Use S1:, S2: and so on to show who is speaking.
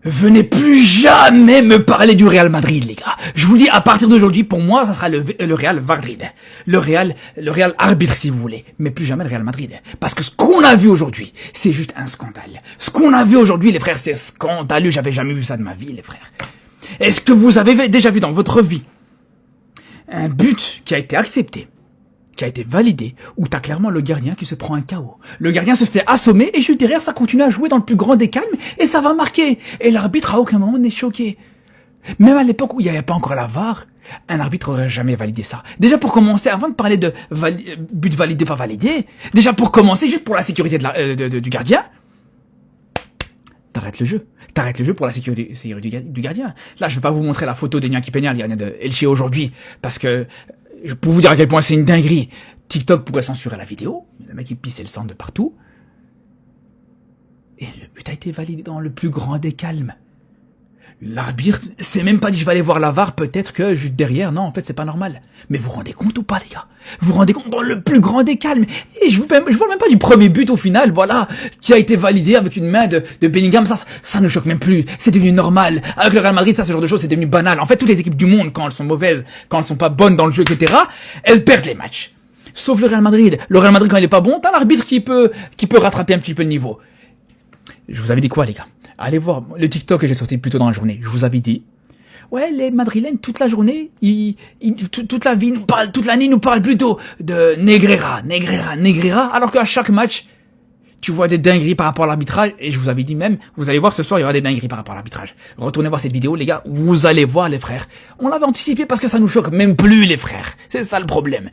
S1: Venez plus jamais me parler du Real Madrid, les gars. Je vous dis, à partir d'aujourd'hui, pour moi, ça sera le Real Madrid. Le Real arbitre, si vous voulez. Mais plus jamais le Real Madrid. Parce que ce qu'on a vu aujourd'hui, c'est juste un scandale. Ce qu'on a vu aujourd'hui, les frères, c'est scandaleux. J'avais jamais vu ça de ma vie, les frères. Est-ce que vous avez déjà vu dans votre vie un but qui a été accepté, qui a été validé, où t'as clairement le gardien qui se prend un KO. Le gardien se fait assommer et juste derrière, ça continue à jouer dans le plus grand des calmes et ça va marquer. Et l'arbitre à aucun moment n'est choqué. Même à l'époque où il n'y avait pas encore la VAR, un arbitre aurait jamais validé ça. Déjà pour commencer, avant de parler de but validé, pas validé, déjà pour commencer, juste pour la sécurité du gardien, t'arrêtes le jeu. T'arrêtes le jeu pour la sécurité du gardien. Là, je vais pas vous montrer la photo d'Iñaki Peña, le gardien de Elche aujourd'hui, parce que pour vous dire à quel point c'est une dinguerie, TikTok pourrait censurer la vidéo, le mec il pissait le sang de partout, et le but a été validé dans le plus grand des calmes. L'arbitre s'est même pas dit je vais aller voir la VAR, peut-être que juste derrière, non en fait c'est pas normal. Mais vous vous rendez compte ou pas les gars? Vous vous rendez compte dans le plus grand des calmes? Et je vous parle même pas du premier but au final, voilà, qui a été validé avec une main de Bellingham, ça ne choque même plus, c'est devenu normal. Avec le Real Madrid, ça ce genre de choses c'est devenu banal. En fait toutes les équipes du monde, quand elles sont mauvaises, quand elles sont pas bonnes dans le jeu, etc., elles perdent les matchs. Sauf le Real Madrid. Le Real Madrid quand il est pas bon, t'as l'arbitre qui peut rattraper un petit peu de niveau. Je vous avais dit quoi les gars? Allez voir le TikTok que j'ai sorti plus tôt dans la journée. Je vous avais dit, ouais, les Madrilènes, toute la journée, toute l'année, ils nous parlent plutôt de Negreira, alors qu'à chaque match, tu vois des dingueries par rapport à l'arbitrage, et je vous avais dit même, vous allez voir ce soir, il y aura des dingueries par rapport à l'arbitrage. Retournez voir cette vidéo, les gars, vous allez voir les frères. On l'avait anticipé parce que ça nous choque même plus, les frères. C'est ça le problème.